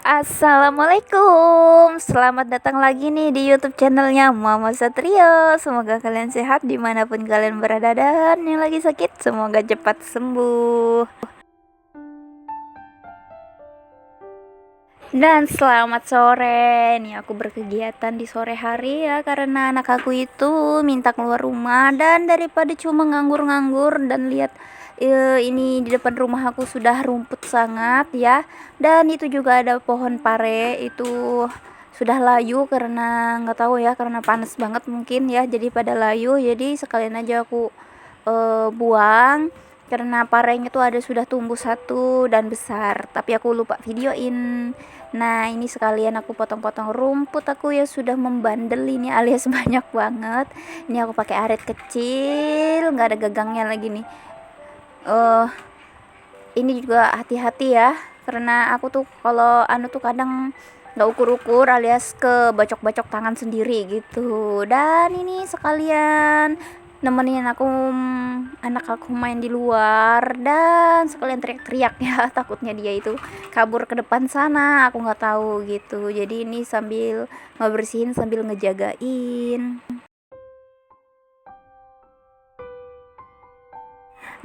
Assalamualaikum, selamat datang lagi nih di YouTube channelnya Mama Satrio. Semoga kalian sehat dimanapun kalian berada, dan yang lagi sakit semoga cepat sembuh. Dan selamat sore. Nih aku berkegiatan di sore hari ya, karena anak aku itu minta keluar rumah, dan daripada cuma nganggur-nganggur dan lihat ini di depan rumah aku sudah rumput sangat ya, dan itu juga ada pohon pare itu sudah layu karena nggak tahu ya, karena panas banget mungkin ya, jadi pada layu. Jadi sekalian aja aku buang, karena parenya tuh ada sudah tumbuh satu dan besar, tapi aku lupa videoin. Nah, ini sekalian aku potong-potong rumput aku yang sudah membandel ini alias banyak banget. Ini aku pakai arit kecil, nggak ada gagangnya lagi nih. eh ini juga hati-hati ya, karena aku tuh kalau anu tuh kadang nggak ukur-ukur alias ke bacok-bacok tangan sendiri gitu. Dan ini sekalian nemenin anak aku main di luar, dan sekalian teriak-teriak ya takutnya dia itu kabur ke depan sana, aku nggak tahu gitu. Jadi ini sambil ngebersihin sambil ngejagain.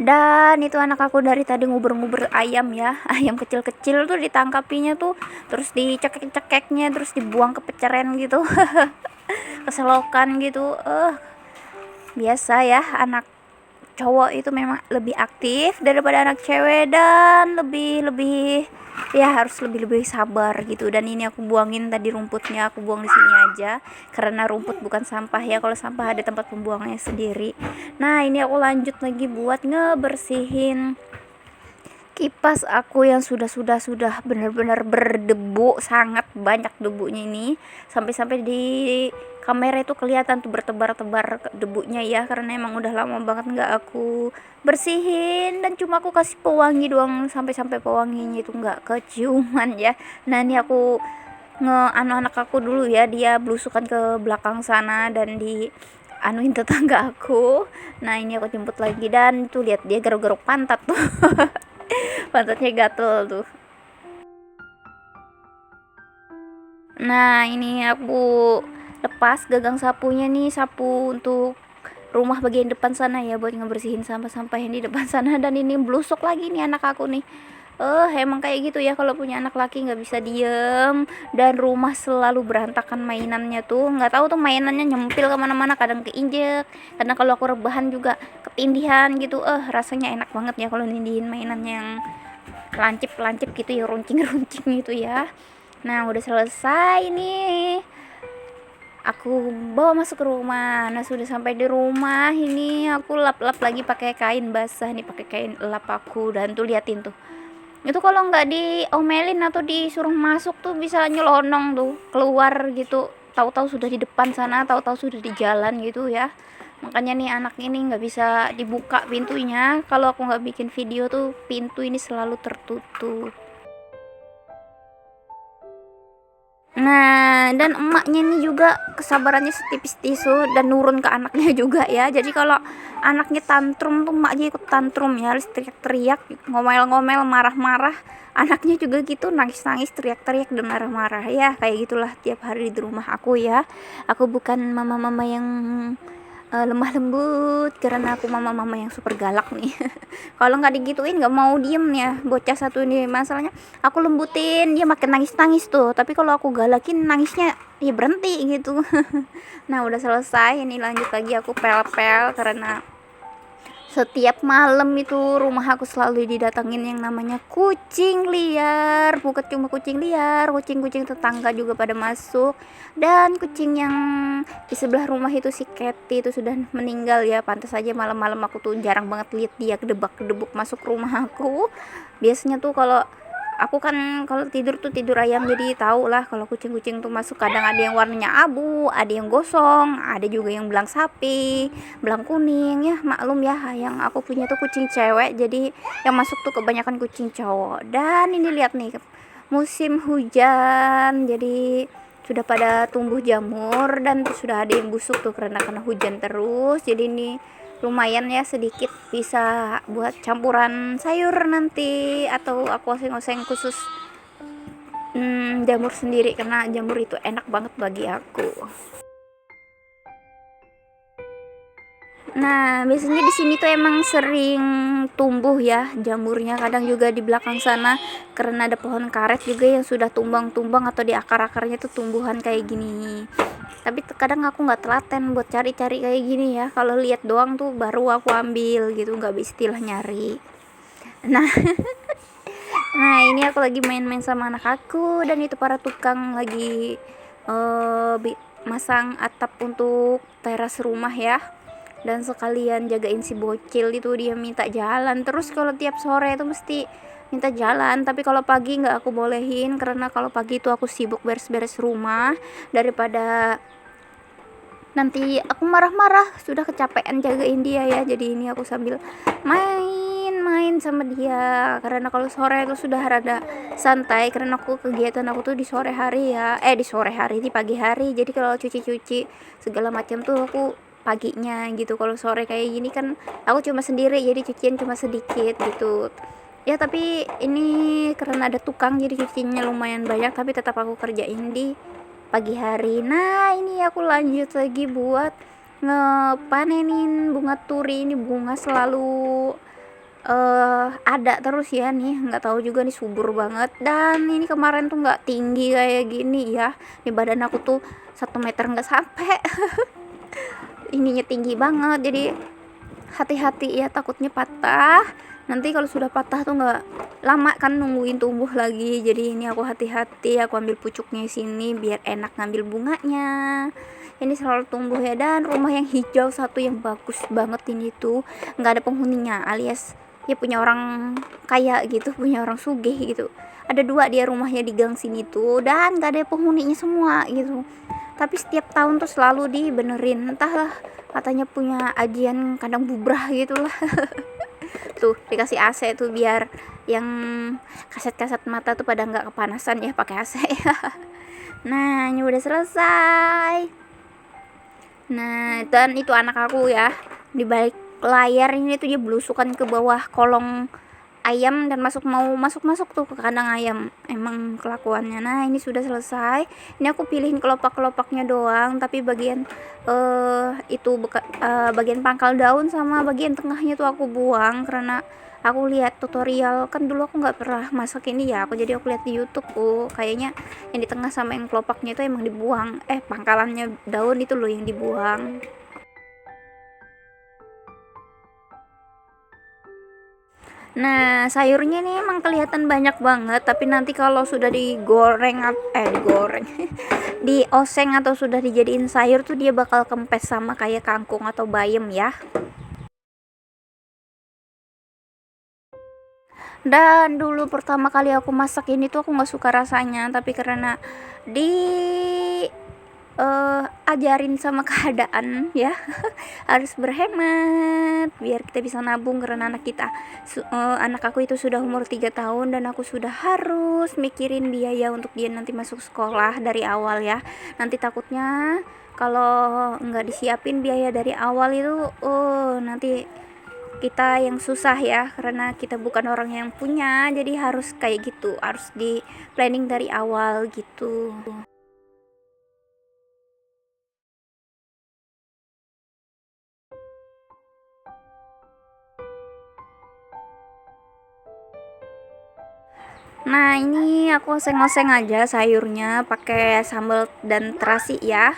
Dan itu anak aku dari tadi nguber-nguber ayam ya, ayam kecil-kecil tuh ditangkapinya tuh, terus dicekek-cekeknya, terus dibuang ke peceren gitu, ke selokan gitu. Biasa ya, anak cowok itu memang lebih aktif daripada anak cewek, dan lebih lebih ya harus lebih lebih sabar gitu. Dan ini aku buangin tadi rumputnya, aku buang di sini aja karena rumput bukan sampah ya, kalau sampah ada tempat pembuangannya sendiri. Nah, ini aku lanjut lagi buat ngebersihin kipas aku yang sudah benar-benar berdebu, sangat banyak debunya ini, sampai-sampai di kamera itu kelihatan tuh bertebar-tebar debunya ya, karena emang udah lama banget nggak aku bersihin, dan cuma aku kasih pewangi doang, sampai-sampai pewanginya itu nggak keciuman ya. Nah, ini aku anak aku dulu ya, dia belusukan ke belakang sana dan di anuin tetangga aku. Nah, ini aku jemput lagi, dan tuh lihat dia garuk-garuk pantat tuh. Pantatnya gatel tuh. Nah, ini aku lepas gagang sapunya nih, sapu untuk rumah bagian depan sana ya, buat ngebersihin sampah-sampah yang di depan sana. Dan ini blusuk lagi nih anak aku nih. Emang kayak gitu ya, kalau punya anak laki nggak bisa diem, dan rumah selalu berantakan mainannya tuh. Nggak tahu tuh mainannya nyempil kemana-mana, kadang keinjek, kadang kalau aku rebahan juga ketindihan gitu. Rasanya enak banget ya kalau nindihin mainannya yang lancip-lancip gitu ya, runcing-runcing gitu ya. Nah, udah selesai nih, aku bawa masuk ke rumah. Nah, sudah sampai di rumah, ini aku lap-lap lagi pakai kain basah nih, pakai kain lap aku. Dan tuh liatin tuh, itu kalau nggak diomelin atau disuruh masuk tuh bisa nyelonong tuh keluar gitu, tahu-tahu sudah di depan sana, tahu-tahu sudah di jalan gitu ya. Makanya nih anak ini nggak bisa dibuka pintunya, kalau aku nggak bikin video tuh pintu ini selalu tertutup. Nah, dan emaknya ini juga kesabarannya setipis tisu dan nurun ke anaknya juga ya. Jadi kalau anaknya tantrum tuh emaknya ikut tantrum ya, harus teriak-teriak, ngomel-ngomel, marah-marah. Anaknya juga gitu, nangis-nangis, teriak-teriak dan marah-marah ya. Kayak gitulah tiap hari di rumah aku ya. Aku bukan mama-mama yang lemah lembut, karena aku mama-mama yang super galak nih. Kalau nggak digituin nggak mau diem ya bocah satu ini. Masalahnya aku lembutin dia makin nangis-nangis tuh, tapi kalau aku galakin nangisnya ya berhenti gitu. Nah, udah selesai, ini lanjut lagi aku pel-pel, karena setiap malam itu rumah aku selalu didatengin yang namanya kucing liar. Bukan cuma kucing liar, kucing-kucing tetangga juga pada masuk. Dan kucing yang di sebelah rumah itu, si Cathy itu sudah meninggal ya. Pantas aja malam-malam aku tuh jarang banget lihat dia kedebak-kedebuk masuk rumah aku. Biasanya tuh kalau aku kan kalau tidur tuh tidur ayam, jadi tahu lah kalau kucing-kucing tuh masuk. Kadang ada yang warnanya abu, ada yang gosong, ada juga yang belang sapi, belang kuning ya. Maklum ya, yang aku punya tuh kucing cewek, jadi yang masuk tuh kebanyakan kucing cowok. Dan ini lihat nih, musim hujan, jadi sudah pada tumbuh jamur, dan sudah ada yang busuk tuh karena hujan terus. Jadi ini lumayan ya, sedikit bisa buat campuran sayur nanti, atau aku oseng-oseng khusus jamur sendiri karena jamur itu enak banget bagi aku. Nah, biasanya di sini tuh emang sering tumbuh ya jamurnya, kadang juga di belakang sana karena ada pohon karet juga yang sudah tumbang-tumbang atau di akar-akarnya tuh tumbuhan kayak gini. Tapi kadang aku nggak telaten buat cari-cari kayak gini ya. Kalau lihat doang tuh baru aku ambil gitu, nggak istilah nyari. Nah, nah ini aku lagi main-main sama anak aku dan itu para tukang lagi masang atap untuk teras rumah ya, dan sekalian jagain si bocil itu, dia minta jalan terus. Kalau tiap sore itu mesti minta jalan, tapi kalau pagi nggak aku bolehin karena kalau pagi itu aku sibuk beres-beres rumah, daripada nanti aku marah-marah sudah kecapean jagain dia ya. Jadi ini aku sambil main-main sama dia karena kalau sore itu sudah rada santai karena aku kegiatan aku tuh di sore hari ya, di pagi hari. Jadi kalau cuci-cuci segala macam tuh aku paginya gitu. Kalau sore kayak gini kan aku cuma sendiri jadi cucian cuma sedikit gitu ya. Tapi ini karena ada tukang jadi cucinya lumayan banyak, tapi tetap aku kerjain di pagi hari. Nah ini aku lanjut lagi buat ngepanenin bunga turi. Ini bunga selalu ada terus ya nih, nggak tahu juga nih subur banget. Dan ini kemarin tuh nggak tinggi kayak gini ya, di badan aku tuh 1 meter nggak sampai. Ininya tinggi banget, jadi hati-hati ya, takutnya patah. Nanti kalau sudah patah tuh nggak lama kan nungguin tumbuh lagi. Jadi ini aku hati-hati, aku ambil pucuknya sini biar enak ngambil bunganya. Ini selalu tumbuh ya. Dan rumah yang hijau satu yang bagus banget ini tuh nggak ada penghuninya, alias ya punya orang kaya gitu, punya orang sugih gitu. Ada 2 dia rumahnya di gang sini tuh dan nggak ada penghuninya semua gitu. Tapi setiap tahun tuh selalu dibenerin, entahlah katanya punya ajian kandang bubrah gitulah. Tuh dikasih AC tuh biar yang kaset-kaset mata tuh pada nggak kepanasan ya pakai AC. Nah ini udah selesai. Nah dan itu anak aku ya, di balik layar ini tuh dia belusukan ke bawah kolong ayam dan masuk tuh ke kandang ayam, emang kelakuannya. Nah ini sudah selesai, ini aku pilihin kelopak-kelopaknya doang, tapi bagian bagian pangkal daun sama bagian tengahnya tuh aku buang karena aku lihat tutorial. Kan dulu aku nggak pernah masak ini ya, jadi aku lihat di YouTube. Kayaknya yang di tengah sama yang kelopaknya itu emang dibuang, pangkalannya daun itu loh yang dibuang. Nah, sayurnya nih emang kelihatan banyak banget, tapi nanti kalau sudah digoreng, dioseng atau sudah dijadiin sayur tuh dia bakal kempes sama kayak kangkung atau bayam ya. Dan dulu pertama kali aku masak ini tuh aku nggak suka rasanya, tapi karena di ajarin sama keadaan ya, harus berhemat biar kita bisa nabung karena anak aku itu sudah umur 3 tahun dan aku sudah harus mikirin biaya untuk dia nanti masuk sekolah dari awal ya. Nanti takutnya kalau nggak disiapin biaya dari awal itu nanti kita yang susah ya, karena kita bukan orang yang punya, jadi harus kayak gitu, harus di planning dari awal gitu. Nah ini aku oseng-oseng aja sayurnya pakai sambal dan terasi ya.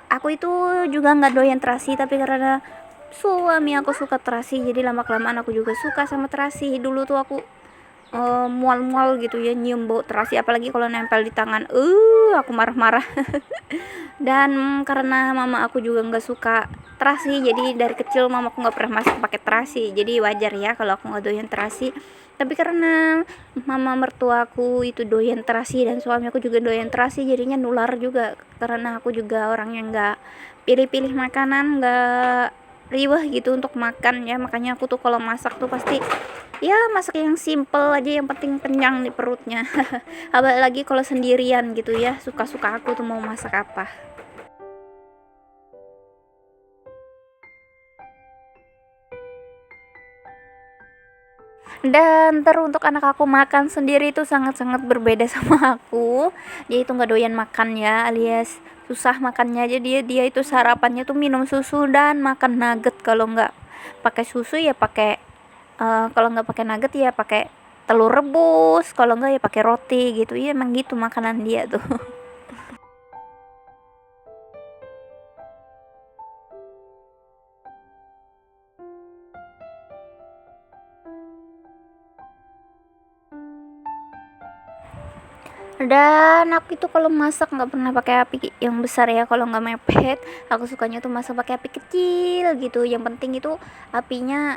Aku itu juga nggak doyan terasi, tapi karena suami aku suka terasi jadi lama kelamaan aku juga suka sama terasi. Dulu tuh aku mual-mual gitu ya nyium bau terasi, apalagi kalau nempel di tangan, aku marah-marah. Dan karena mama aku juga nggak suka terasi, jadi dari kecil mama aku nggak pernah masak pakai terasi, jadi wajar ya kalau aku nggak doyan terasi. Tapi karena mama mertuaku itu doyan terasi dan suami aku juga doyan terasi, jadinya nular juga karena aku juga orang yang nggak pilih-pilih makanan, nggak riweh gitu untuk makan ya. Makanya aku tuh kalau masak tuh pasti ya masak yang simple aja, yang penting kenyang di perutnya. Apalagi kalau sendirian gitu ya, suka-suka aku tuh mau masak apa. Dan teruntuk anak aku makan sendiri itu sangat-sangat berbeda sama aku. Dia itu nggak doyan makan ya, alias susah makannya. Jadi dia itu sarapannya tuh minum susu dan makan nugget. Kalau nggak pakai susu ya pakai kalau nggak pakai nugget ya pakai telur rebus. Kalau nggak ya pakai roti gitu. Iya emang gitu makanan dia tuh. Dan aku itu kalau masak nggak pernah pakai api yang besar ya, kalau nggak mepet. Aku sukanya tuh masak pakai api kecil gitu. Yang penting itu apinya,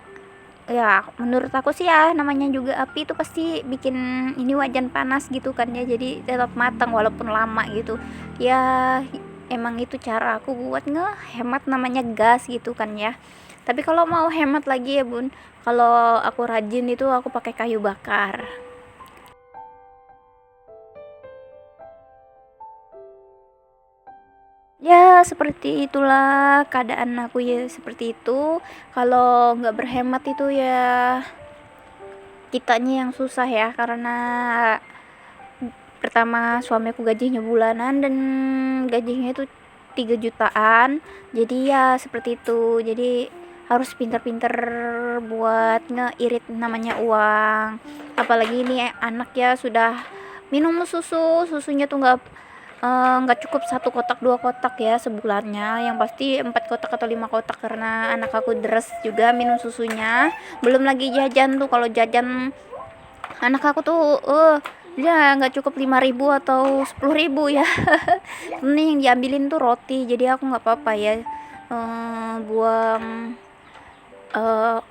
ya menurut aku sih ya, namanya juga api itu pasti bikin ini wajan panas gitu kan ya, jadi tetap matang walaupun lama gitu ya. Emang itu cara aku buat ngehemat namanya gas gitu kan ya. Tapi kalau mau hemat lagi ya bun, kalau aku rajin itu aku pakai kayu bakar. Ya, seperti itulah keadaan aku ya, seperti itu. Kalau nggak berhemat itu ya kitanya yang susah ya, karena pertama suami aku gajinya bulanan dan gajinya itu 3 jutaan. Jadi ya seperti itu. Jadi harus pintar-pintar buat ngeirit namanya uang. Apalagi ini anak ya sudah minum susunya tuh nggak cukup 1 kotak 2 kotak ya sebulannya, yang pasti 4 kotak atau 5 kotak, karena anak aku deres juga minum susunya. Belum lagi jajan tuh, kalau jajan anak aku tuh ya nggak cukup 5.000 atau 10.000 ya. Ini yang diambilin tuh roti, jadi aku nggak apa-apa ya buang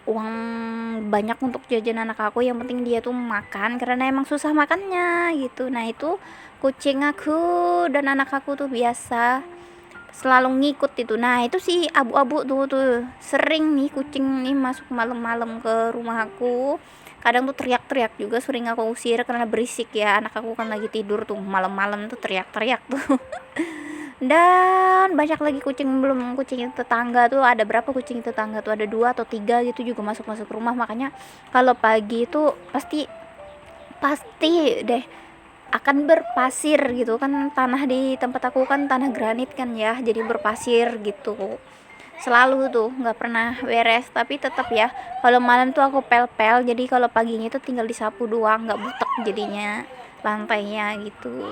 uang banyak untuk jajan anak aku. Yang penting dia tuh makan, karena emang susah makannya gitu. Nah itu kucing aku dan anak aku tuh biasa selalu ngikut itu. Nah itu si abu-abu tuh sering nih kucing nih masuk malam-malam ke rumah aku. Kadang tuh teriak-teriak juga, sering aku usir karena berisik ya. Anak aku kan lagi tidur tuh malam-malam tuh teriak-teriak tuh. Dan banyak lagi kucing, belum kucing tetangga tuh, ada berapa kucing tetangga tuh, ada 2 atau 3 gitu juga masuk-masuk rumah. Makanya kalau pagi itu pasti pasti deh akan berpasir gitu kan. Tanah di tempat aku kan tanah granit kan ya, jadi berpasir gitu selalu tuh, nggak pernah beres. Tapi tetap ya, kalau malam tuh aku pel-pel, jadi kalau paginya tuh tinggal disapu doang, nggak butek jadinya lantainya gitu.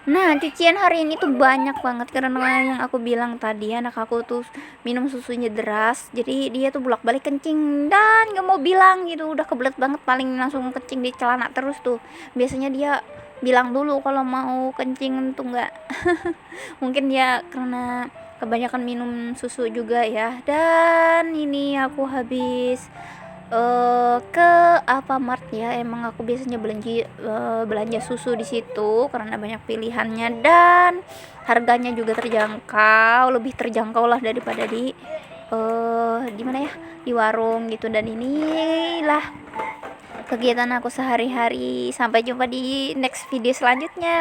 Nah, cucian hari ini tuh banyak banget, karena yang aku bilang tadi anak aku tuh minum susunya deras, jadi dia tuh bolak-balik kencing dan nggak mau bilang gitu, udah kebelet banget, paling langsung kencing di celana terus tuh. Biasanya dia bilang dulu kalau mau kencing tuh nggak. Mungkin ya karena kebanyakan minum susu juga ya. Dan ini aku habis ke Alfamart ya. Emang aku biasanya belanja susu di situ karena banyak pilihannya dan harganya juga terjangkau, lebih terjangkau lah daripada di mana ya, di warung gitu. Dan inilah kegiatan aku sehari-hari. Sampai jumpa di next video selanjutnya.